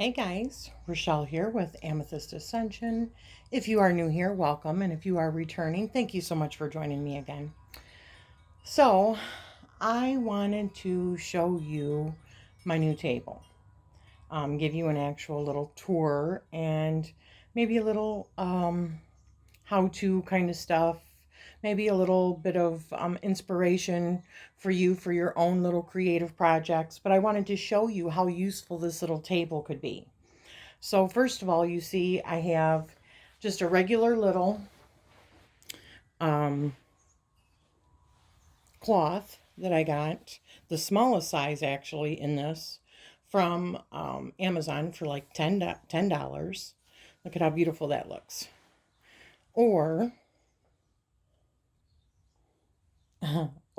Hey guys, Rachele here with Amethyst Ascension. If you are new here, welcome. And if you are returning, thank you so much for joining me again. So, I wanted to show you my new table. Give you an actual little tour and maybe a little how-to kind of stuff. Maybe a little bit of inspiration for you for your own little creative projects. But I wanted to show you how useful this little table could be. So first of all, you see I have just a regular little cloth that I got, the smallest size actually in this, from Amazon for like $10. Look at how beautiful that looks. Or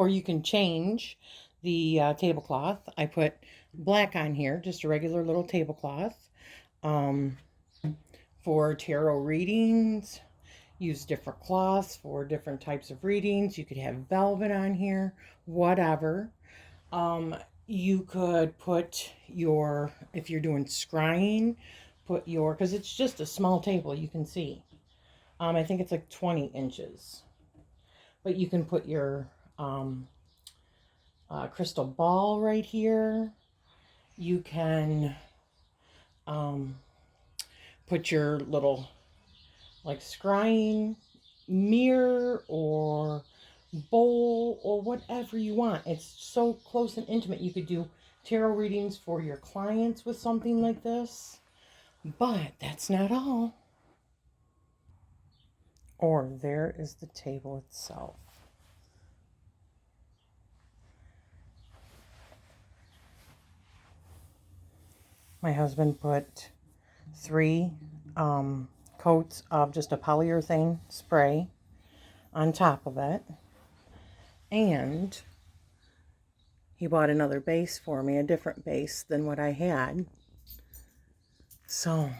you can change the tablecloth. I put black on here, just a regular little tablecloth. For tarot readings, use different cloths for different types of readings. You could have velvet on here, whatever. You could put your, if you're doing scrying, put your, because it's just a small table, you can see. I think it's like 20 inches. But you can put your crystal ball right here. You can put your little like scrying mirror or bowl or whatever you want. It's so close and intimate. You could do tarot readings for your clients with something like this. But that's not all. Or there is the table itself. My husband put 3 coats of just a polyurethane spray on top of it. And he bought another base for me, a different base than what I had. So,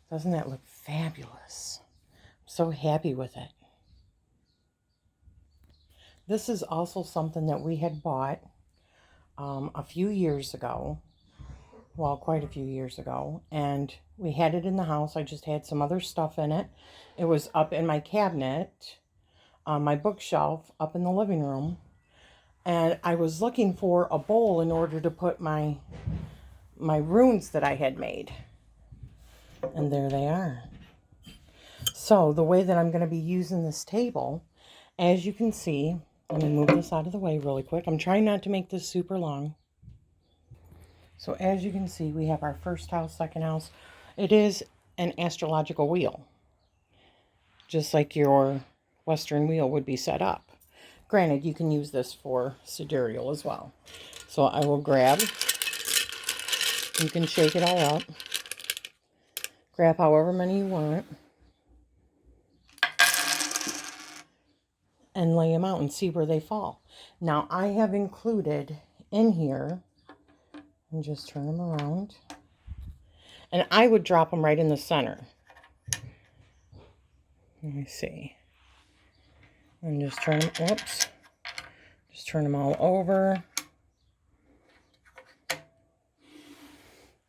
doesn't that look fabulous? I'm so happy with it. This is also something that we had bought a few years ago. Well, quite a few years ago, and we had it in the house. I just had some other stuff in it. It was up in my cabinet, on my bookshelf, up in the living room, and I was looking for a bowl in order to put my runes that I had made, and there they are. So the way that I'm going to be using this table, as you can see, let me move this out of the way really quick. I'm trying not to make this super long. So as you can see, we have our first house, second house. It is an astrological wheel, just like your Western wheel would be set up. Granted, you can use this for sidereal as well. So I will grab, you can shake it all up, grab however many you want, and lay them out and see where they fall. Now I have included in here, and just turn them around. And I would drop them right in the center. Let me see. And just turn them, whoops. Just turn them all over.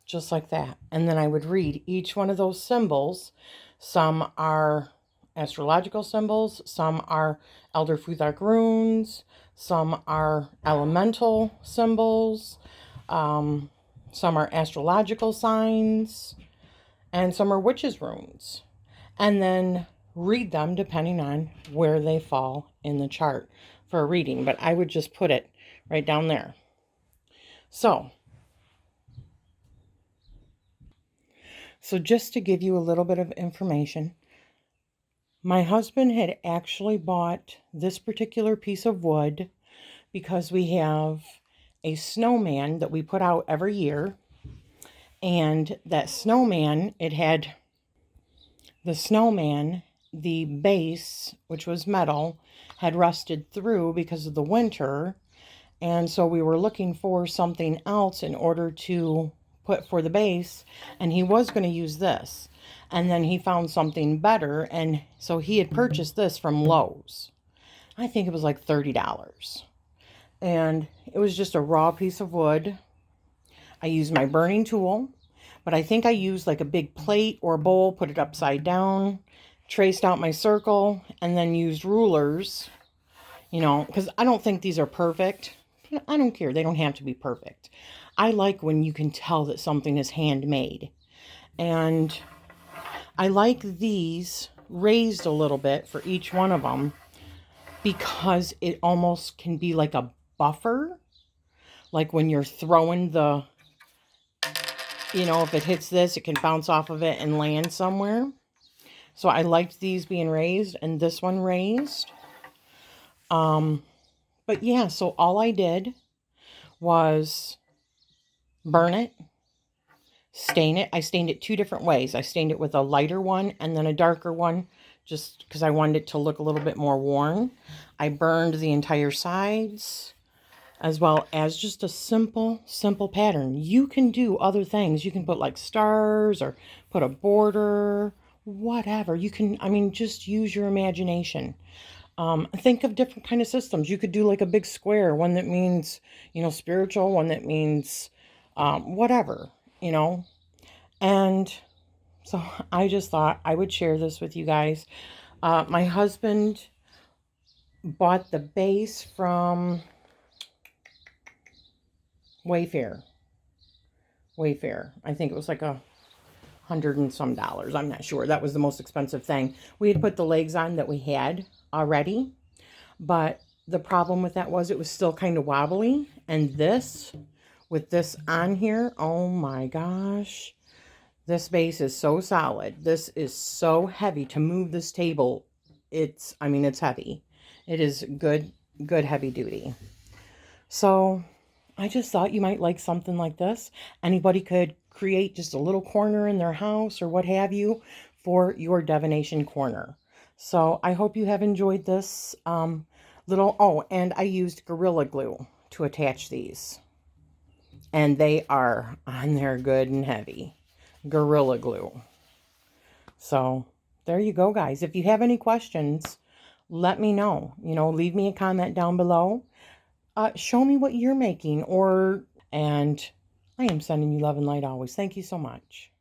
Just like that. And then I would read each one of those symbols. Some are astrological symbols. Some are Elder Futhark runes. Some are elemental symbols. Some are astrological signs, and some are witches' runes. And then read them depending on where they fall in the chart for a reading. But I would just put it right down there. So just to give you a little bit of information, my husband had actually bought this particular piece of wood because we have a snowman that we put out every year, and that snowman, the base, which was metal, had rusted through because of the winter, and so we were looking for something else in order to put for the base, and he was going to use this, and then he found something better, and so he had purchased this from Lowe's. I think it was like $30. And it was just a raw piece of wood. I used my burning tool, But I think I used like a big plate or bowl, put it upside down, traced out my circle, and then used rulers, you know, because I don't think these are perfect. I don't care. They don't have to be perfect. I like when you can tell that something is handmade. And I like these raised a little bit for each one of them because it almost can be like a buffer. Like when you're throwing the, you know, if it hits this, it can bounce off of it and land somewhere. So I liked these being raised and this one raised. But yeah, so all I did was burn it, stain it. I stained it 2 different ways. I stained it with a lighter one and then a darker one, just because I wanted it to look a little bit more worn. I burned the entire sides, as well as just a simple pattern. You can do other things. You can put like stars or put a border, whatever. You can, I mean, just use your imagination. Think of different kind of systems. You could do like a big square, one that means, you know, spiritual, one that means whatever, you know. And so I just thought I would share this with you guys. My husband bought the base from Wayfair. I think it was like $100 and some. I'm not sure. That was the most expensive thing. We had put the legs on that we had already, but the problem with that was it was still kind of wobbly. And this, with this on here, oh my gosh, this base is so solid. This is so heavy to move this table. It's heavy. It is good heavy duty. So I just thought you might like something like this. Anybody could create just a little corner in their house or what have you for your divination corner. So I hope you have enjoyed this and I used Gorilla Glue to attach these. And they are on there good and heavy. Gorilla Glue. So there you go, guys. If you have any questions, let me know. You know, leave me a comment down below. Show me what you're making, and I am sending you love and light always. Thank you so much.